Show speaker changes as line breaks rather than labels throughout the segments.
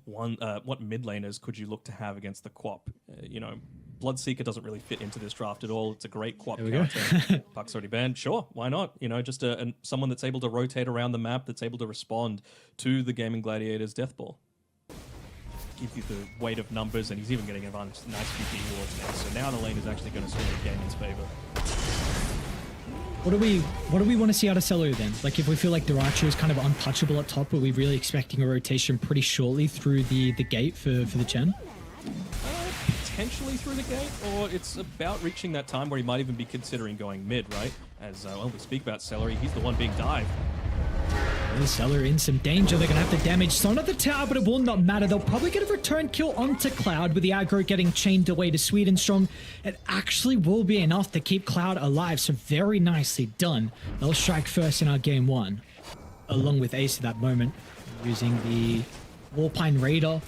what mid laners could you look to have against the Quap? You know, Bloodseeker doesn't really fit into this draft at all. It's a great Quap counter. Puck's already banned. Sure, why not? You know, just someone that's able to rotate around the map, that's able to respond to the GAIMIN Gladiators Death Ball. Give you the weight of numbers, and he's even getting advantage. Nice QP wards now. So now the lane is actually going to swing in GAIMIN's favor.
What do we want to see out of Celery then? Like, if we feel like Duracho is kind of untouchable at top, are we really expecting a rotation pretty shortly through the gate for the Chen?
Potentially through the gate, or it's about reaching that time where he might even be considering going mid, right? As well, we speak about Celery, he's the one being dived.
Celery in some danger. They're going to have to damage Son at the tower, but it will not matter. They'll probably get a return kill onto Cloud with the aggro getting chained away to Sweden Strong. It actually will be enough to keep Cloud alive, so very nicely done. They'll strike first in our game one, along with Ace at that moment, using the Warpine Raider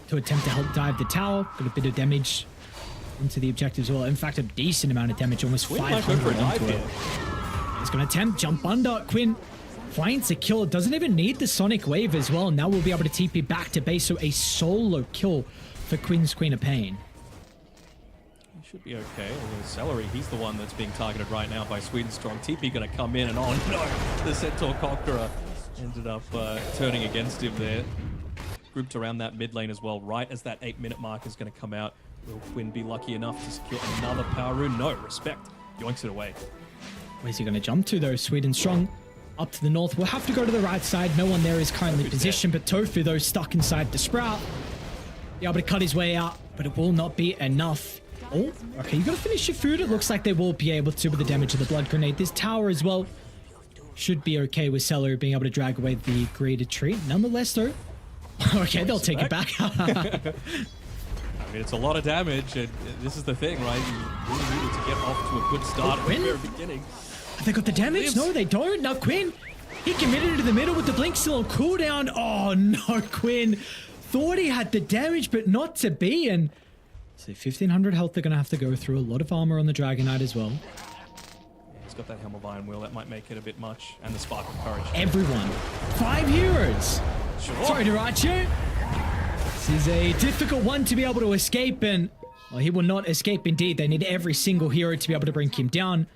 to attempt to help dive the tower. Got a bit of damage into the objective as well. In fact, a decent amount of damage, almost 500 onto it. He's going to attempt jump under. Quinn finds a kill. Doesn't even need the Sonic Wave as well. Now we'll be able to TP back to base. So a solo kill for Quinn's Queen of Pain.
He should be okay. Although Celery, he's the one that's being targeted right now by Sweden Strong. TP going to come in, and oh no, the Centaur Conqueror ended up turning against him there. Grouped around that mid lane as well, right as that 8-minute mark is going to come out. Will Quinn be lucky enough to secure another power rune? No, respect. Yoinks it away.
Where's he going to jump to though? Sweden Strong up to the north. We'll have to go to the right side. No one there is currently positioned, but Tofu though stuck inside the Sprout. Be able to cut his way out, but it will not be enough. Oh, okay, you got to finish your food. It looks like they will be able to with the damage of the Blood Grenade. This tower as well should be okay with Celery being able to drag away the graded tree. Nonetheless though, okay, they'll take it back.
I mean, it's a lot of damage, and this is the thing, right? You really needed to get off to a good start at the very beginning.
Have they got the damage? No, they don't. Now Quinn, he committed to the middle with the blink still on cooldown. Oh no, Quinn thought he had the damage, but not to be. And so 1500 health they're going to have to go through. A lot of armor on the Dragon Knight as well.
Yeah, he's got that Helm of Iron Will. That might make it a bit much. And the Spark of Courage.
Everyone. 5 heroes.
Sure.
Sorry, Duracho. This is a difficult one to be able to escape, and well, he will not escape indeed. They need every single hero to be able to bring him down.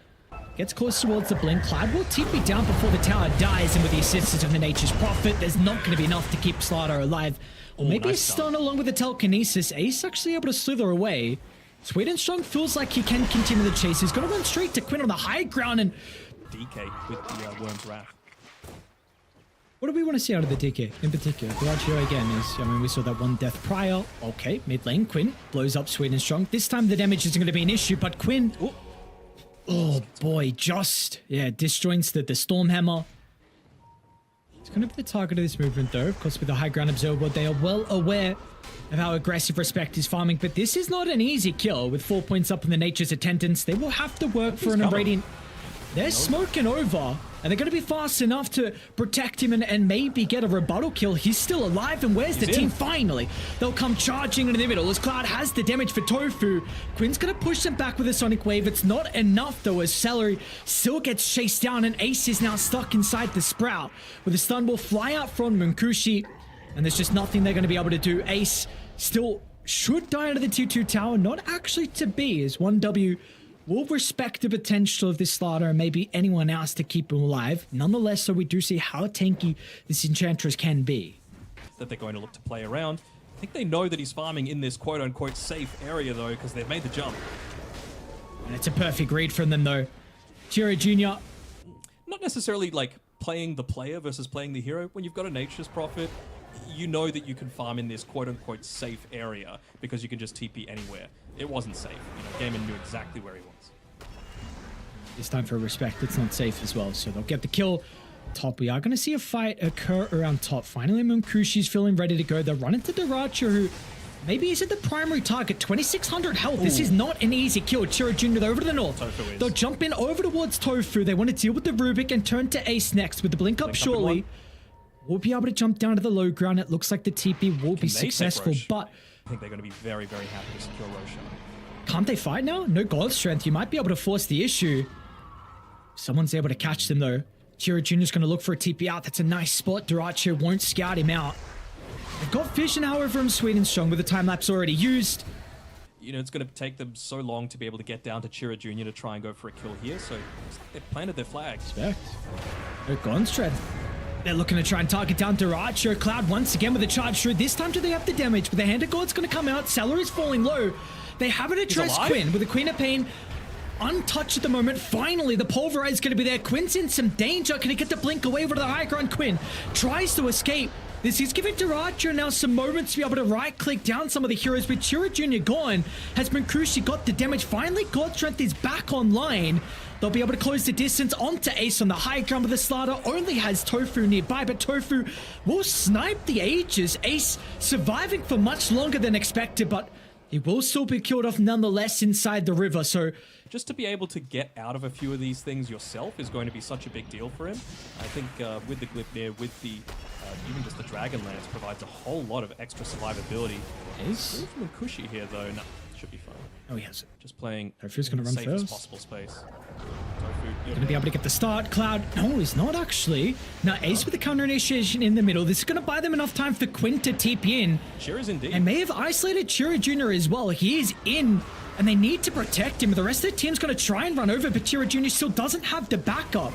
Gets close towards the blink. Cloud will TP down before the tower dies, and with the assistance of the Nature's Prophet, there's not going to be enough to keep Slaughter alive. Or maybe nice a stun along with the telekinesis. Ace actually able to slither away. Sweden Strong feels like he can continue the chase. He's going to run straight to Quinn on the high ground, and
DK with the Worm's Wrath.
What do we want to see out of the DK in particular? Duracho again is, I mean, we saw that one death prior. Okay, mid lane, Quinn blows up Sweden Strong. This time the damage isn't going to be an issue, but Quinn, oh boy, just, yeah, disjoints the Stormhammer. It's going to be the target of this movement though. Of course, with the high ground observer, they are well aware of how aggressive Respect is farming, but this is not an easy kill. With 4 points up in the Nature's Attendants, they will have to work for an Radiant. They're smoking over, and they're going to be fast enough to protect him and maybe get a rebuttal kill. He's still alive, and where's the team? Finally, they'll come charging into the middle as Cloud has the damage for Tofu. Quinn's going to push them back with a Sonic Wave. It's not enough, though, as Celery still gets chased down, and Ace is now stuck inside the Sprout. With a stun will fly out from Munkushi, and there's just nothing they're going to be able to do. Ace still should die under the 2-2 tower, not actually to be, as 1W will respect the potential of this Slaughter and maybe anyone else to keep him alive. Nonetheless, so we do see how tanky this Enchantress can be.
That they're going to look to play around. I think they know that he's farming in this quote-unquote safe area, though, because they've made the jump.
And it's a perfect read from them, though. Chiro Jr.
Not necessarily, like, playing the player versus playing the hero. When you've got a Nature's Prophet, you know that you can farm in this quote-unquote safe area because you can just TP anywhere. It wasn't safe. You know, GAIMIN knew exactly where he was.
This time for Respect, it's not safe as well, so they'll get the kill. Top, we are going to see a fight occur around top. Finally, Munkushi's feeling ready to go. They'll run into Duracho, who maybe isn't the primary target. 2600 health. Ooh. This is not an easy kill. Chiro Jr. They're over to the north. They'll jump in over towards Tofu. They want to deal with the Rubik and turn to Ace next with the blink up shortly. We'll be able to jump down to the low ground. It looks like the TP will be successful, but
I think they're going to be very, very happy to secure Roshan.
Can't they fight now? No God strength. You might be able to force the issue. Someone's able to catch them though. Chiro Jr.'s going to look for a TP out. That's a nice spot. Duracho won't scout him out. They've got vision, however, from Sweet and Strong with the time lapse already used.
You know, it's going to take them so long to be able to get down to Chira Jr. to try and go for a kill here, so they've planted their flags.
Respect. They're gone straight. They're looking to try and target down Duracho. Cloud once again with a charge through. This time do they have the damage, but the Hand of God's going to come out. Salary's falling low. They haven't addressed Quinn with the Queen of Pain untouched at the moment. Finally, the Pulverize is going to be there. Quinn's in some danger. Can he get the blink away over to the high ground? Quinn tries to escape. This is giving Duracho now some moments to be able to right-click down some of the heroes, but Chira Jr. gone. Has Munkushi got the damage? Finally, God Strength is back online. They'll be able to close the distance onto Ace on the high ground, but the Slaughter only has Tofu nearby, but Tofu will snipe the Aegis. Ace surviving for much longer than expected, but he will still be killed off nonetheless inside the river, so...
Just to be able to get out of a few of these things yourself is going to be such a big deal for him. I think with the Glypnir, with the even just the Dragon Lance provides a whole lot of extra survivability.
Ace?
From Kushi here though, no, should be fine.
Oh, he has it.
Just playing
Tofu's going to run
safest
first.
possible space.
Going to be able to get the start. Cloud, no, he's not actually. Now Ace with the counter initiation in the middle. This is going to buy them enough time for Quinn to TP in.
Chira's indeed.
And may have isolated Chira Jr. as well. He is in, and they need to protect him. The rest of the team's going to try and run over, but Chira Jr. still doesn't have the backup.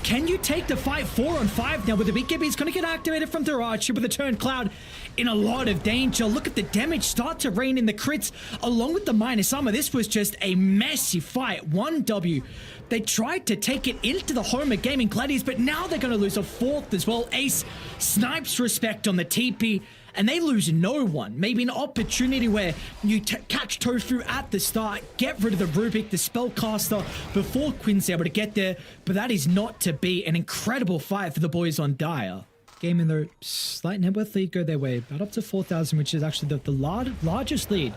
Can you take the fight 4-on-5 now with the BKB? He's going to get activated from Duracho with a turn. Cloud in a lot of danger. Look at the damage start to rain in the crits along with the minus armor. This was just a messy fight. 1W. They tried to take it into the home of GAIMIN Gladiators, but now they're going to lose a fourth as well. Ace snipes respect on the TP, and they lose no one. Maybe an opportunity where you catch Tofu at the start, get rid of the Rubik, the spellcaster, before Quinn's able to get there, but that is not to be. An incredible fight for the boys on Dire. GAIMIN, though, slight net worth lead go their way, about up to 4,000, which is actually the largest lead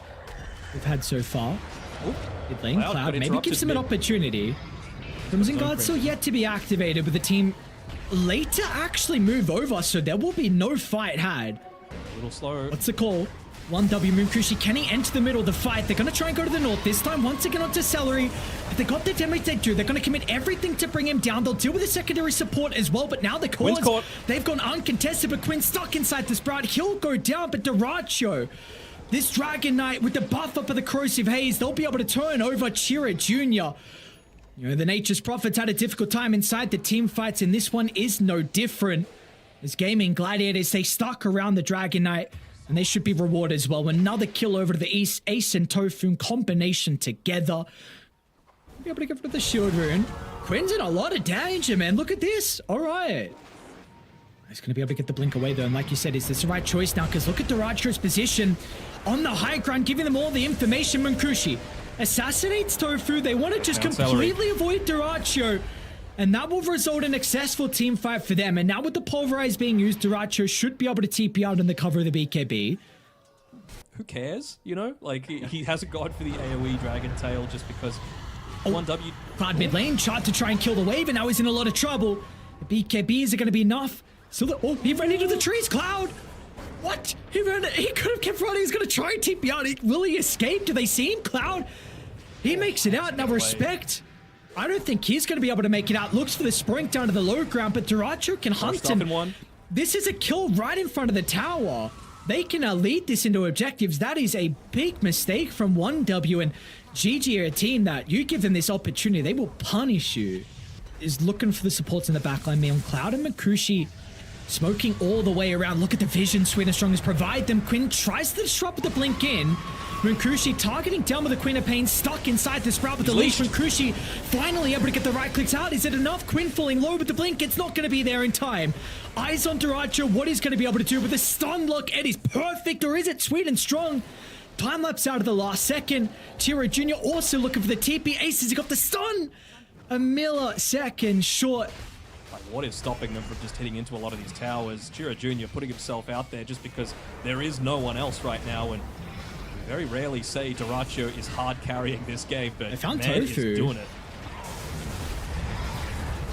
we've had so far.
Oh,
mid lane, Cloud maybe gives them an opportunity. Crimson Guard still yet to be activated, with the team later actually move over, so there will be no fight had.
A little slow.
What's the call? 1W Munkushi, can he enter the middle of the fight? They're going to try and go to the north this time, once again onto Celery. If they got the damage they do, they're going to commit everything to bring him down. They'll deal with the secondary support as well, but now the cause, they've gone uncontested, but Quinn stuck inside the Sprout. He'll go down, but Duracho, this Dragon Knight with the buff up of the Corrosive Haze, they'll be able to turn over Chira Jr. You know, the Nature's Prophets had a difficult time inside the team fights, and this one is no different. As GAIMIN Gladiators, they stuck around the Dragon Knight, and they should be rewarded as well. Another kill over to the east. Ace and Tofu combination together. Be able to get rid of the shield rune. Quinn's in a lot of danger, man. Look at this. All right. He's going to be able to get the blink away, though. And like you said, is this the right choice now? Because look at Duracho's position on the high ground, giving them all the information. Munkushi assassinates Tofu. They want to just completely avoid Duracho. And that will result in a successful team fight for them. And now with the Pulverize being used, Duracho should be able to TP out in the cover of the BKB.
Who cares? You know? Like, he hasn't gone for the AoE Dragon Tail just because 1W...
Cloud mid lane tried to try and kill the wave, and now he's in a lot of trouble. The BKBs are going to be enough. So oh, he ran into the trees, Cloud! What? He could have kept running. He's going to try and TP out. Will he escape? Do they see him, Cloud? He makes it out. Now respect. I don't think he's going to be able to make it out. Looks for the sprint down to the low ground, but Duracho can hunt him. This is a kill right in front of the tower. They can lead this into objectives. That is a big mistake from 1W, and GG are a team that you give them this opportunity, they will punish you. Is looking for the supports in the backline. Man, Cloud and Munkushi smoking all the way around. Look at the vision Sweet and Strong has provide them. Quinn tries to disrupt with the blink in. Munkushi targeting down with the Queen of Pain, stuck inside the Sprout with the leash. Munkushi finally able to get the right clicks out. Is it enough? Quinn falling low with the blink. It's not going to be there in time. Eyes on Duracho. What he's going to be able to do with the stun look. It is perfect. Or is it Sweet and Strong? Time lapse out of the last second. Chira Jr. also looking for the TP. Ace has got the stun. A millisecond short.
Like, what is stopping them from just hitting into a lot of these towers? Chira Jr. putting himself out there just because there is no one else right now, and we very rarely say Duracho is hard carrying this game, but man is doing it.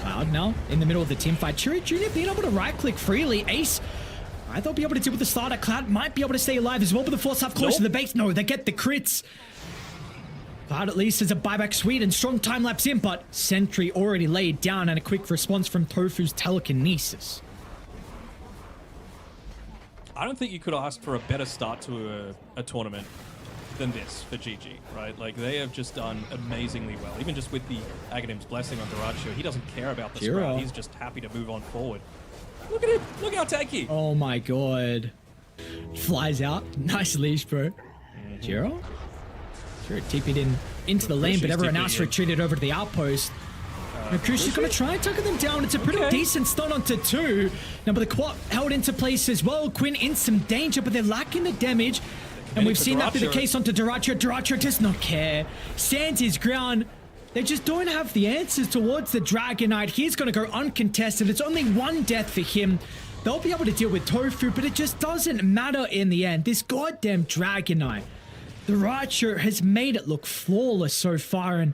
Cloud now in the middle of the team fight. Chira Jr. being able to right click freely. Ace, they'll be able to deal with the starter. Cloud might be able to stay alive as well, but the force half close to the base. No, they get the crits. Cloud at least is a buyback. Sweet and Strong time lapse in, but Sentry already laid down, and a quick response from Tofu's telekinesis.
I don't think you could ask for a better start to a tournament than this for GG, right? Like, they have just done amazingly well. Even just with the Aghanim's blessing on Duracho, he doesn't care about the scrap. He's just happy to move on forward. Look at him. Look how tanky.
Oh my god. Flies out. Nice leash, bro. Jiro? Sure, TP'd into the lane, but everyone else retreated over to the outpost. Crucial's going to try and tucker them down. It's a pretty decent stun onto 2. Now, but the quad held into place as well. Quinn in some danger, but they're lacking the damage. And we've seen that be the case onto Duracho. Duracho does not care. Stands his ground. They just don't have the answers towards the Dragon Knight. He's going to go uncontested. It's only 1 death for him. They'll be able to deal with Tofu, but it just doesn't matter in the end. This goddamn Dragon Knight, Duracho has made it look flawless so far, and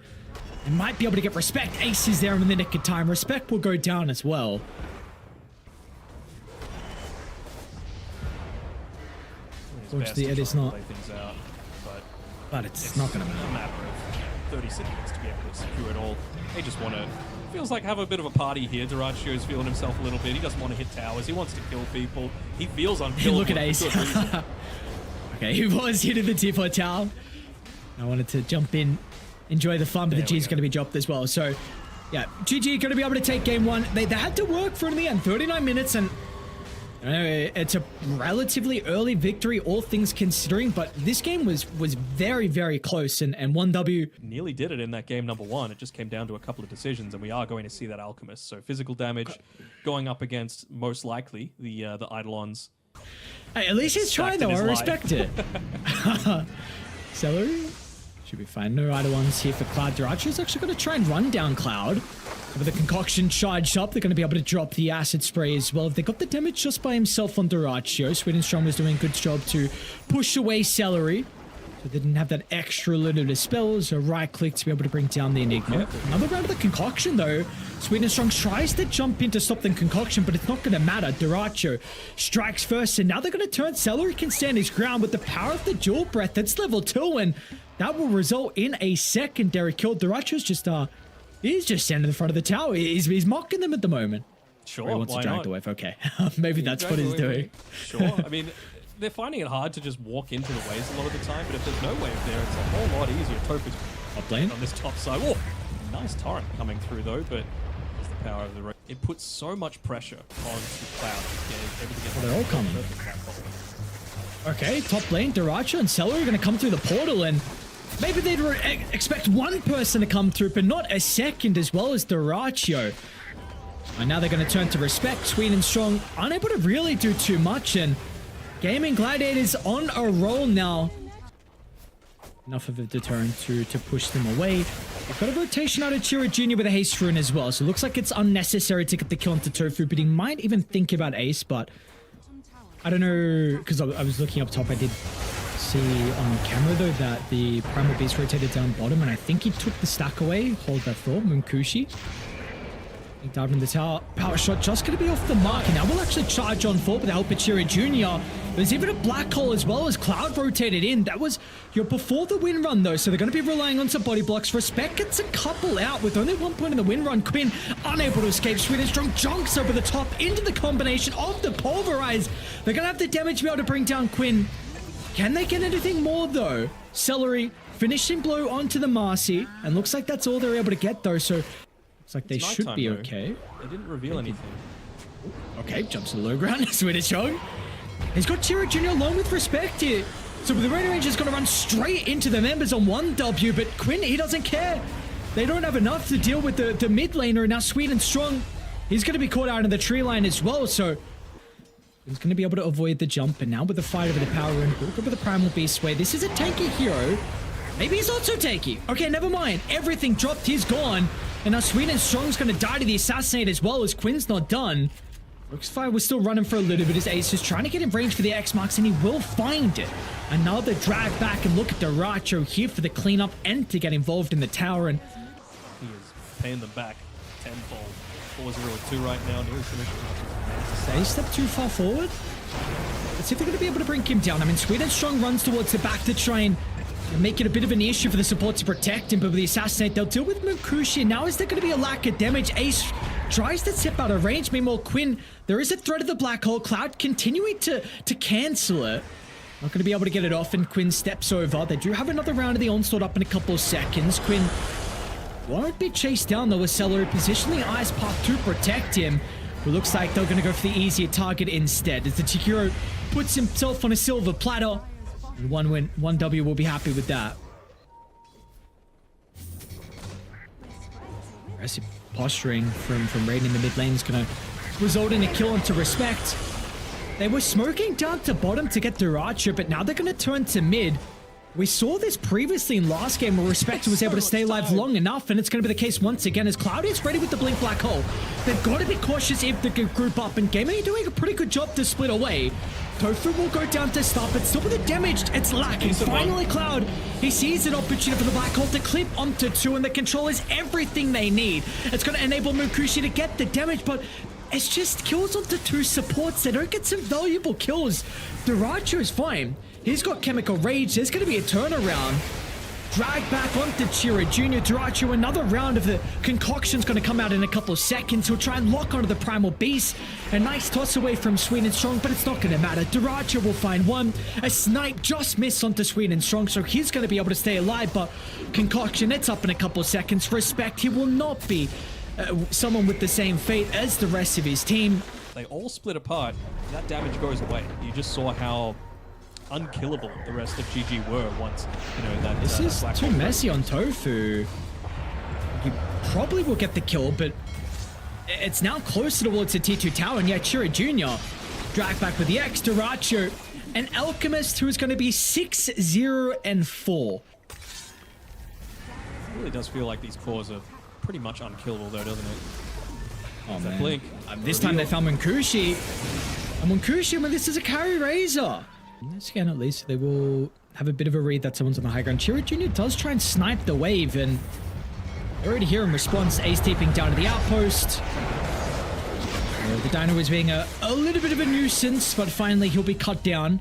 they might be able to get respect. Ace is there in the nick of time. Respect will go down as well. Fortunately, it is not. But it's not going to matter.
A matter of 30 seconds to be able to secure it all. They just want to, feels like, have a bit of a party here. Duracho's feeling himself a little bit. He doesn't want to hit towers. He wants to kill people. He feels unkillable.
Look at Ace. Okay, he was hitting the T4 tower. I wanted to jump in, enjoy the fun, but the G's going to be dropped as well. So, yeah, GG going to be able to take game 1. They had to work for it in the end. 39 minutes, and it's a relatively early victory, all things considering, but this game was very, very close, and 1W.
Nearly did it in that game number 1. It just came down to a couple of decisions, and we are going to see that Alchemist. So physical damage going up against, most likely, the Eidolons.
Hey, at least he's trying, though. I respect it. Celery should be fine. No Eidolons here for Cloud. Duracho's actually going to try and run down Cloud. With the concoction charged up, they're going to be able to drop the acid spray as well. They got the damage just by himself on Duracho. Sweden Strong was doing a good job to push away Celery. So they didn't have that extra little of spells or right click to be able to bring down the Enigma. Another round of the concoction though. Sweden Strong tries to jump in to stop the concoction, but it's not going to matter. Duracho strikes first, and now they're going to turn. Celery can stand his ground with the power of the dual breath. That's level 2, and that will result in a secondary kill. Duracho's just he's just standing in front of the tower. He's mocking them at the moment.
Sure,
he wants to drag the wave. Okay, maybe that's what he's doing.
Sure. I mean, they're finding it hard to just walk into the waves a lot of the time, but if there's no wave there, it's a whole lot easier. Tofu's
top lane
on this top side. Oh, nice torrent coming through though, but there's the power of the road. It puts so much pressure onto Cloud.
They're all coming. Okay, top lane, Duracho and Celery are going to come through the portal, and maybe they'd expect one person to come through, but not a second, as well as Duracho. And now they're going to turn to respect. Sweden Strong unable to really do too much, and GAIMIN Gladiators on a roll now. Enough of a deterrent to push them away. They've got a rotation out of Chira Jr. with a haste rune as well, so it looks like it's unnecessary to get the kill onto Tofu, but he might even think about Ace, but I don't know, because I was looking up top. I did see on camera though that the Primal Beast rotated down bottom, and I think he took the stack away. Hold that thought. Munkushi. He dived in the tower. Power shot just going to be off the mark, and now we'll actually charge on forward with the help of Chira Jr. There's even a black hole as well as Cloud rotated in. That was before the win run though, so they're going to be relying on some body blocks. Respect gets a couple out with only 1 point in the win run. Quinn unable to escape. Sweden Strong junks over the top into the combination of the pulverize. They're going to have the damage to be able to bring down Quinn. Can they get anything more though? Celery finishing blow onto the Marcy, and looks like that's all they're able to get though, so looks like they should be okay.
They didn't reveal anything.
Okay, jumps to the low ground. Swedish Strong. He's got Chira Jr. along with respect here. So the Rainer Ranger's going to run straight into the members on 1W, but Quinn, he doesn't care. They don't have enough to deal with the mid laner. Now Sweden Strong, he's going to be caught out in the tree line as well, so he's going to be able to avoid the jump. And now with the fight over the power rune, we'll go with the Primal Beast way. This is a tanky hero. Maybe he's not so tanky. Okay, never mind. Everything dropped. He's gone. And now Sweden Strong's going to die to the assassinate as well, as Quinn's not done. Rookfire was still running for a little bit as Ace is trying to get in range for the X marks, and he will find it. Another drag back, and look at Duracho here for the cleanup and to get involved in the tower. And
he is paying them back tenfold. 4-0-2 right now. Nearly finished.
They step too far forward. Let's see if they're going to be able to bring him down. I mean, Sweden Strong runs towards the back to try and make it a bit of an issue for the support to protect him, but with the assassinate, they'll deal with Munkushi. Now is there going to be a lack of damage? Ace tries to step out of range. Meanwhile, Quinn, there is a threat of the black hole. Cloud continuing to cancel it. Not going to be able to get it off, and Quinn steps over. They do have another round of the onslaught up in a couple of seconds. Quinn won't be chased down, though, with Celery positioning the Ice Path to protect him. It looks like they're going to go for the easier target instead, as the Chikiro puts himself on a silver platter. And 1 win, 1 W will be happy with that. Aggressive posturing from Raiden in the mid lane is going to result in a kill onto Respect. They were smoking down to bottom to get Duracho, but now they're going to turn to mid. We saw this previously in last game where Respect was able to stay alive long enough, and it's going to be the case once again as Cloud is ready with the Blink Black Hole. They've got to be cautious if they can group up, and GAIMIN are doing a pretty good job to split away. Tofu will go down to stop, but still with the damage, it's lacking. Finally, Cloud, he sees an opportunity for the Black Hole to clip onto 2, and the control is everything they need. It's going to enable Munkushi to get the damage, but it's just kills onto 2 supports. They don't get some valuable kills. Duracho is fine. He's got Chemical Rage. There's going to be a turnaround. Drag back onto Chira Jr. Duracho, another round of the concoction's going to come out in a couple of seconds. He'll try and lock onto the Primal Beast. A nice toss away from Sweet and Strong, but it's not going to matter. Duracho will find one. A snipe just missed onto Sweet and Strong, so he's going to be able to stay alive, but Concoction, it's up in a couple of seconds. Respect, he will not be someone with the same fate as the rest of his team.
They all split apart. That damage goes away. You just saw how unkillable the rest of GG were once, you know, that
this is too messy on Tofu. He probably will get the kill, but it's now closer towards the T2 tower, and yeah, Chira Jr. drag back with the X. Duracho, an Alchemist who is going to be 6-0-4.
It really does feel like these cores are pretty much unkillable though, doesn't it?
Oh man.
Blink.
This time they found Munkushi. And Munkushi, well, this is a carry Razor. In this scan at least, they will have a bit of a read that someone's on the high ground. Chira Jr. does try and snipe the wave, and they already hear in response, Ace taping down to the outpost. The Dino is being a little bit of a nuisance, but finally he'll be cut down.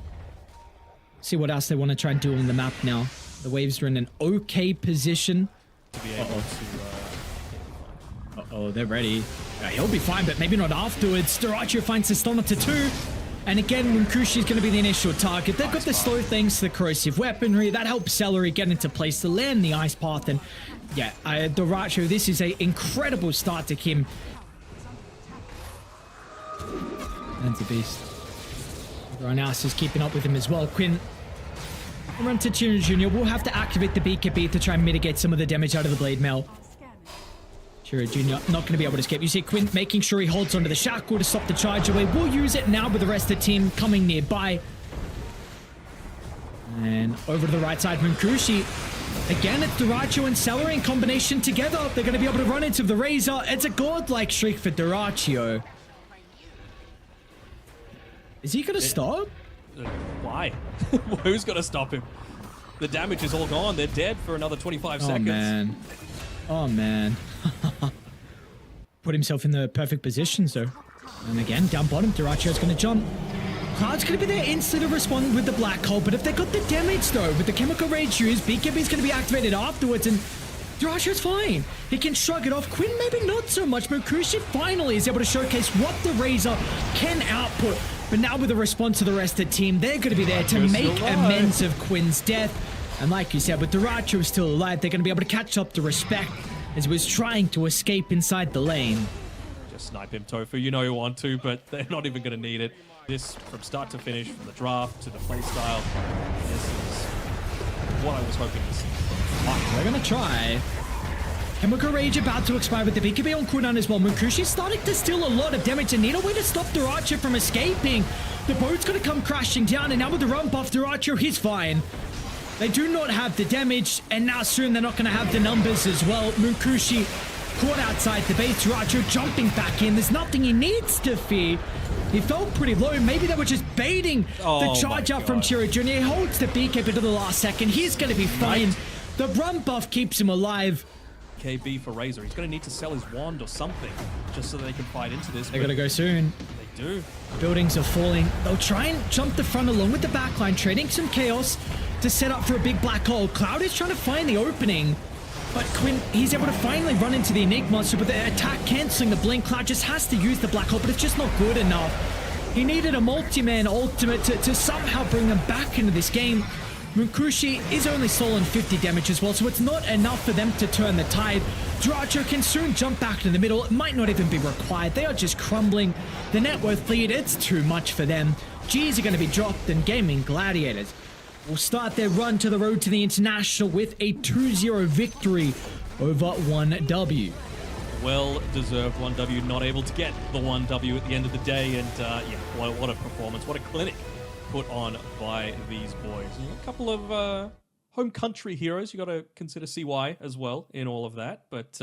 See what else they want to try and do on the map now. The waves are in an okay position. Uh-oh, they're ready. Yeah, he'll be fine, but maybe not afterwards. Duracho finds the stun up to 2. And again, Munkushi is going to be the initial target. They've got the slow things to the corrosive weaponry. That helps Celery get into place to land the Ice Path. And yeah, Duracho, this is an incredible start to him. And the beast. Everyone else is keeping up with him as well. Quinn, run to Chira Jr. We'll have to activate the BKB to try and mitigate some of the damage out of the Blade Mail. Chira Jr. not going to be able to escape. You see Quinn making sure he holds onto the shackle to stop the charge away. We'll use it now with the rest of the team coming nearby. And over to the right side, Munkushi. Again, it's Duracho and Celery in combination together. They're going to be able to run into the Razor. It's a godlike streak for Duracho. Is he going to stop?
Why? Who's going to stop him? The damage is all gone. They're dead for another 25 seconds.
Man. Oh, man. Put himself in the perfect position, so. And again, down bottom, Duracho's going to jump. Cloud's going to be there instantly to respond with the Black Hole, but if they got the damage, though, with the Chemical Rage used, BKB's going to be activated afterwards, and Duracho's fine. He can shrug it off. Quinn, maybe not so much, but Munkushi finally is able to showcase what the Razor can output. But now with the response to the rest of the team, they're going to be there to make amends of Quinn's death. And like you said, with Duracho still alive, they're going to be able to catch up to Respect as he was trying to escape inside the lane.
Just snipe him, Tofu. You know you want to, but they're not even going to need it. This, from start to finish, from the draft to the playstyle, this is what I was hoping to see.
They're going to try. Chemical Rage about to expire with the BKB on cooldown as well. Munkushi's starting to steal a lot of damage and need a way to stop Duracho from escaping. The boat's going to come crashing down, and now with the run buff, Duracho, he's fine. They do not have the damage, and now soon they're not going to have the numbers as well. Munkushi caught outside the base. Duracho jumping back in. There's nothing he needs to fear. He felt pretty low. Maybe they were just baiting the charge up from Chira Jr. He holds the BKB to the last second. He's going to be fine. Right. The run buff keeps him alive.
KB for Razor. He's going to need to sell his wand or something just so they can fight into this.
They're going to go soon.
They do.
Buildings are falling. They'll try and jump the front along with the backline, trading some chaos to set up for a big black hole. Cloud is trying to find the opening. But Quinn, he's able to finally run into the Enigma, so with the attack cancelling the blink, Cloud just has to use the Black Hole, but it's just not good enough. He needed a multi-man ultimate to somehow bring him back into this game. Munkushi is only stolen 50 damage as well, so it's not enough for them to turn the tide. Dracho can soon jump back into the middle. It might not even be required. They are just crumbling. The net worth lead, it's too much for them. Gs are going to be dropped, and GAIMIN Gladiators will start their run to the road to the International with a 2-0 victory over 1W.
Well-deserved 1W, not able to get the 1W at the end of the day, and yeah, what a performance, what a clinic put on by these boys. A couple of home country heroes, you got to consider CY as well in all of that, but